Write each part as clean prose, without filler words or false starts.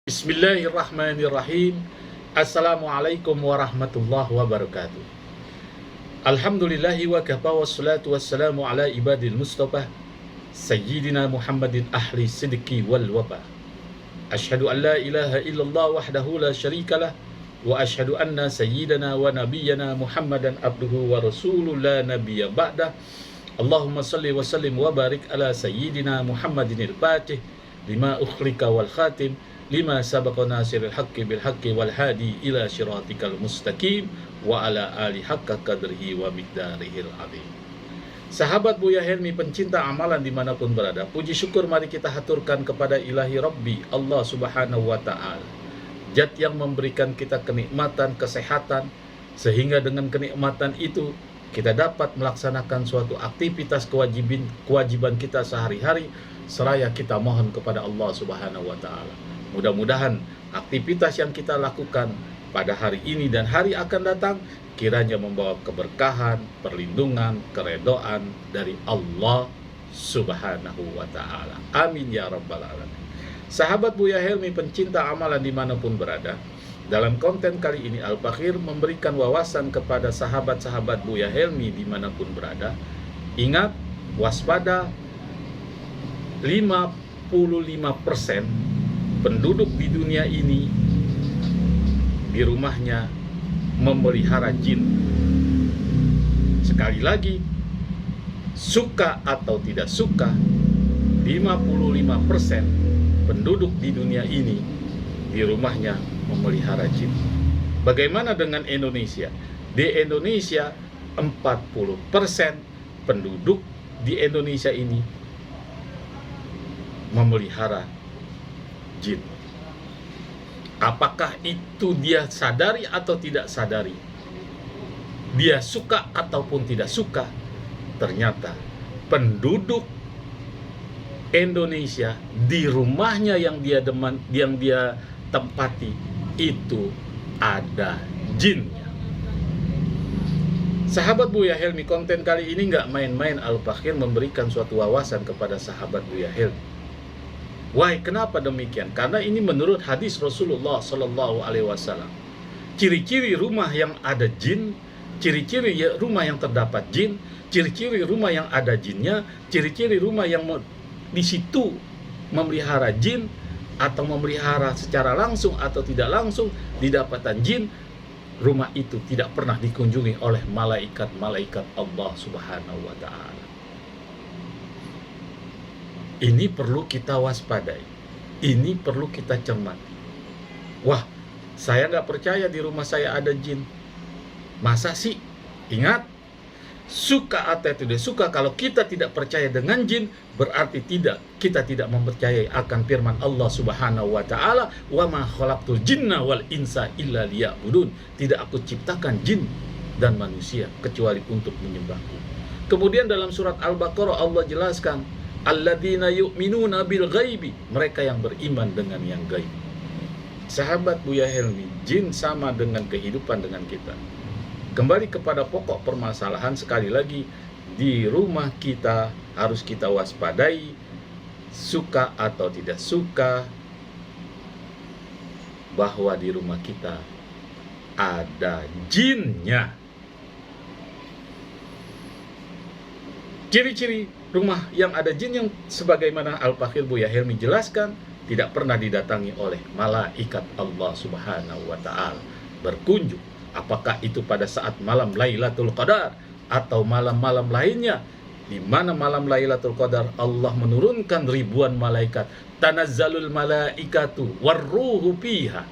Bismillahirrahmanirrahim. Assalamualaikum warahmatullahi wabarakatuh. Alhamdulillahi wa kafa wassalatu wassalamu ala ibadil mustafa Sayyidina Muhammadin ahli sidqi wal wafa. Ashhadu an la ilaha illallah wahdahu la syarikalah wa ashhadu anna sayyidana wa nabiyyana Muhammadan abduhu wa rasuluh la nabiyya ba'dah. Allahumma salli wa sallim wa barik ala sayyidina Muhammadin al-fatih lima ukhlika wal khatim lima sabaqa nasiril haqqi bil haqqi wal hadi ila syiratikal mustaqim wa ala ali haqqa qadrihi wa miqdarihil azim. Sahabat Buya Helmi pencinta amalan dimanapun berada, puji syukur mari kita haturkan kepada ilahi Rabbi Allah subhanahu wa ta'ala, Zat yang memberikan kita kenikmatan, kesehatan, sehingga dengan kenikmatan itu kita dapat melaksanakan suatu aktivitas kewajiban kita sehari-hari, seraya kita mohon kepada Allah subhanahu wa ta'ala. Mudah-mudahan aktivitas yang kita lakukan pada hari ini dan hari akan datang kiranya membawa keberkahan, perlindungan, keredoan dari Allah subhanahu wa ta'ala. Amin ya rabbal alamin. Sahabat Buya Helmi pencinta amalan dimanapun berada, dalam konten kali ini Al-Fakhir memberikan wawasan kepada sahabat-sahabat Buya Helmi dimanapun berada. Ingat, waspada, 55% penduduk di dunia ini di rumahnya memelihara jin. Sekali lagi, suka atau tidak suka, 55% penduduk di dunia ini di rumahnya memelihara jin. Bagaimana dengan Indonesia? Di Indonesia 40% penduduk di Indonesia ini memelihara jin. Apakah itu dia sadari atau tidak sadari? Dia suka ataupun tidak suka? Ternyata penduduk Indonesia di rumahnya yang dia tempati itu ada jinnya. Sahabat Buya Helmi, konten kali ini nggak main-main. Al-Fakhir memberikan suatu wawasan kepada sahabat Buya Helmi. Why? Kenapa demikian? Karena ini menurut hadis Rasulullah Sallallahu Alaihi Wasallam. Ciri-ciri rumah yang ada jin, ciri-ciri rumah yang terdapat jin, ciri-ciri rumah yang ada jinnya, ciri-ciri rumah yang di situ memelihara jin atau memelihara secara langsung atau tidak langsung didapatkan jin, rumah itu tidak pernah dikunjungi oleh malaikat-malaikat Allah Subhanahu wa Ta'ala. Ini perlu kita waspadai. Ini perlu kita cermati. Wah, saya nggak percaya di rumah saya ada jin. Masa sih? Ingat, suka atau tidak suka, kalau kita tidak percaya dengan jin, berarti kita tidak mempercayai akan firman Allah Subhanahu wa Ta'ala, wa ma khalaqtul jinna wal insa illa liya'budun. Tidak aku ciptakan jin dan manusia kecuali untuk menyembahku. Kemudian dalam surat Al-Baqarah Allah jelaskan, alladzina yu'minuna bil ghaibi, mereka yang beriman dengan yang gaib. Sahabat Buya Helmi, jin sama dengan kehidupan dengan kita. Kembali kepada pokok permasalahan, sekali lagi, di rumah kita harus kita waspadai, suka atau tidak suka, bahwa di rumah kita ada jinnya. Ciri-ciri rumah yang ada jin yang sebagaimana Al-Fakhir Buya Helmi jelaskan, tidak pernah didatangi oleh malaikat Allah Subhanahu wa Ta'ala berkunjung. Apakah itu pada saat malam Lailatul Qadar atau malam-malam lainnya, di mana malam Lailatul Qadar Allah menurunkan ribuan malaikat, tanazzalul malaikatu warruhu fiha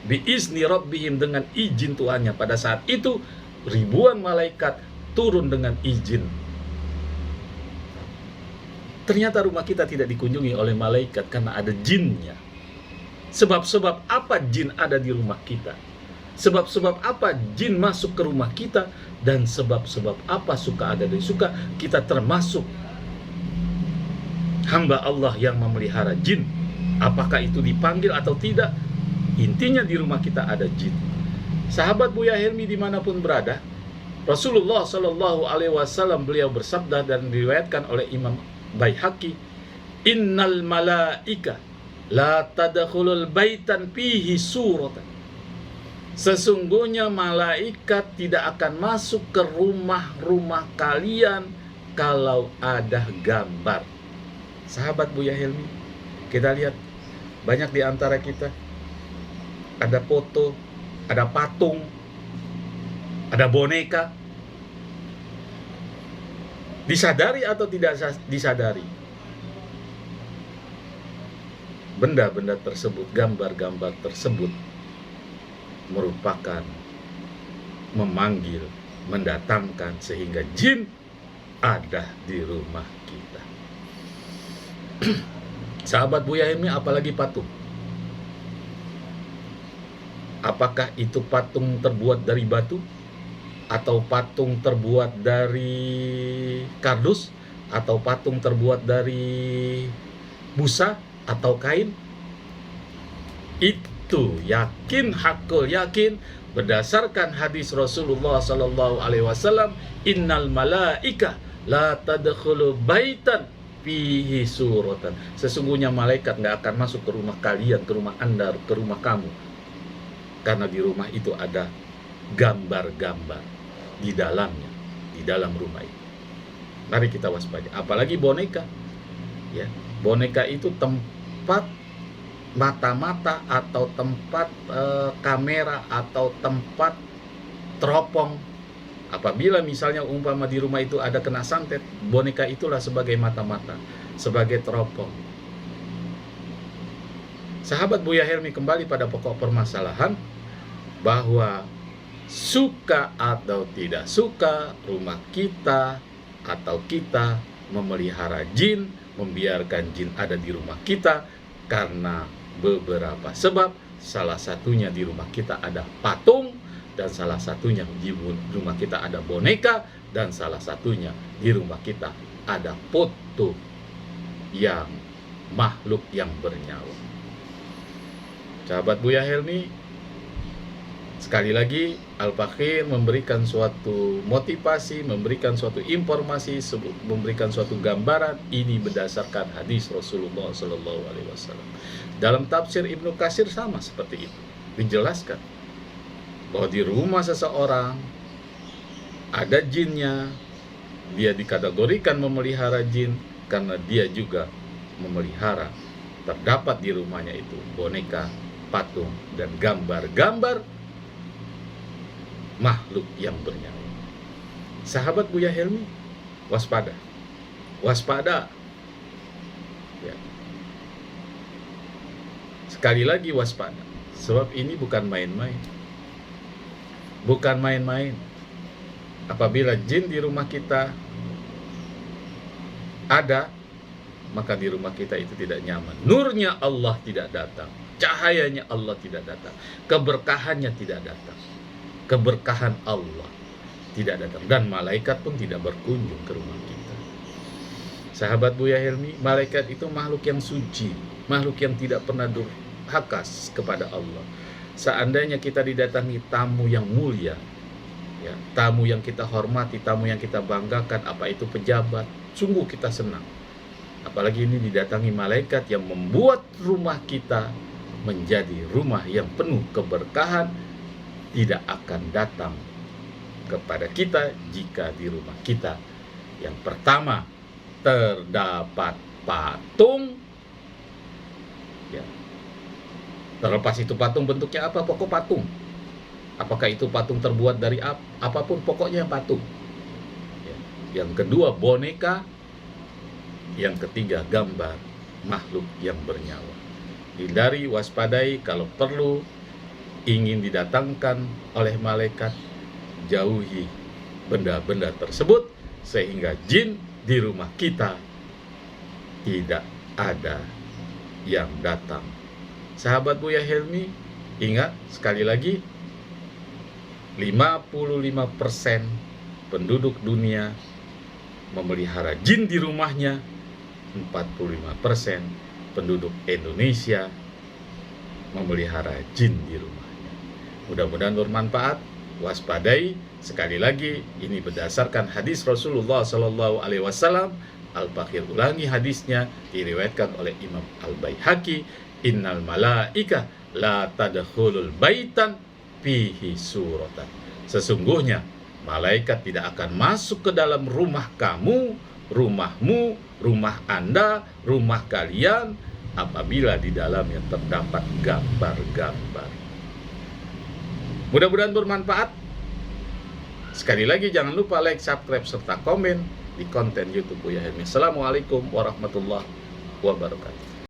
biizni rabbihim, dengan izin Tuhannya. Pada saat itu ribuan malaikat turun dengan izin. Ternyata rumah kita tidak dikunjungi oleh malaikat karena ada jinnya. Sebab-sebab apa jin ada di rumah kita? Sebab-sebab apa jin masuk ke rumah kita? Dan sebab-sebab apa suka ada dan suka? Kita termasuk hamba Allah yang memelihara jin. Apakah itu dipanggil atau tidak? Intinya di rumah kita ada jin. Sahabat Buya Helmi dimanapun berada, Rasulullah Sallallahu Alaihi Wasallam beliau bersabda dan diriwayatkan oleh Imam Baihaqi, innal malaika La tadkhulul baitan fihi suratan. Sesungguhnya malaikat tidak akan masuk ke rumah-rumah kalian kalau ada gambar. Sahabat Buya Helmi, kita lihat banyak di antara kita ada foto, ada patung, ada boneka. Disadari atau tidak disadari, benda-benda tersebut, gambar-gambar tersebut merupakan memanggil, mendatangkan sehingga jin ada di rumah kita. Sahabat Buya Helmi, apalagi patung. Apakah itu patung terbuat dari batu? Atau patung terbuat dari kardus? Atau patung terbuat dari busa atau kain? Itu yakin, hakul yakin, berdasarkan hadis Rasulullah Sallallahu Alaihi Wasallam, innal malaika la tadkhulu baitan fihi suratan. Sesungguhnya malaikat nggak akan masuk ke rumah kalian, ke rumah Anda, ke rumah kamu, karena di rumah itu ada gambar-gambar di dalamnya, di dalam rumah itu. Mari kita waspada. Apalagi boneka, ya, boneka itu tempat mata-mata atau tempat kamera atau tempat teropong. Apabila misalnya umpama di rumah itu ada kena santet, boneka itulah sebagai mata-mata, sebagai teropong. Sahabat Buya Helmi, kembali pada pokok permasalahan bahwa suka atau tidak suka, rumah kita atau kita memelihara jin, membiarkan jin ada di rumah kita karena beberapa sebab. Salah satunya di rumah kita ada patung, dan salah satunya di rumah kita ada boneka, dan salah satunya di rumah kita ada foto yang makhluk yang bernyawa. Sahabat Buya Helmi, sekali lagi Al-Fakir memberikan suatu motivasi, memberikan suatu informasi, memberikan suatu gambaran. Ini berdasarkan hadis Rasulullah Sallallahu Alaihi Wasallam. Dalam tafsir Ibnu Katsir sama seperti itu, dijelaskan bahwa di rumah seseorang ada jinnya, dia dikategorikan memelihara jin karena dia juga memelihara, terdapat di rumahnya itu boneka, patung, dan gambar-gambar makhluk yang bernyawa. Sahabat Buya Helmi, waspada, waspada, ya. Sekali lagi waspada, sebab ini bukan main-main, bukan main-main. Apabila jin di rumah kita ada, maka di rumah kita itu tidak nyaman. Nurnya Allah tidak datang, cahayanya Allah tidak datang, keberkahannya tidak datang. Keberkahan Allah tidak datang, dan malaikat pun tidak berkunjung ke rumah kita. Sahabat Buya Helmi, malaikat itu makhluk yang suci, makhluk yang tidak pernah durhaka kepada Allah. Seandainya kita didatangi tamu yang mulia, ya, tamu yang kita hormati, tamu yang kita banggakan, apa itu pejabat, sungguh kita senang. Apalagi ini didatangi malaikat yang membuat rumah kita menjadi rumah yang penuh keberkahan, tidak akan datang kepada kita jika di rumah kita yang pertama terdapat patung, ya. Terlepas itu patung bentuknya apa, pokok patung. Apakah itu patung terbuat dari apapun, pokoknya patung, ya. Yang kedua boneka, yang ketiga gambar makhluk yang bernyawa. Hindari, waspadai, kalau perlu ingin didatangkan oleh malaikat, jauhi benda-benda tersebut sehingga jin di rumah kita tidak ada yang datang. Sahabat Buya Helmi, ingat sekali lagi, 55% penduduk dunia memelihara jin di rumahnya, 45% penduduk Indonesia memelihara jin di rumahnya. Mudah-mudahan bermanfaat. Waspadai, sekali lagi ini berdasarkan hadis Rasulullah Sallallahu Alaihi Wasallam. Al-Fakir ulangi hadisnya, diriwayatkan oleh Imam Al-Baihaqi Innal malaika la tadkhulul baitan fihi suratan. Sesungguhnya malaikat tidak akan masuk ke dalam rumah kamu, rumahmu, rumah Anda, rumah kalian apabila di dalamnya terdapat gambar-gambar. Mudah-mudahan bermanfaat. Sekali lagi jangan lupa like, subscribe, serta komen di konten YouTube Buya Helmi. Assalamualaikum warahmatullahi wabarakatuh.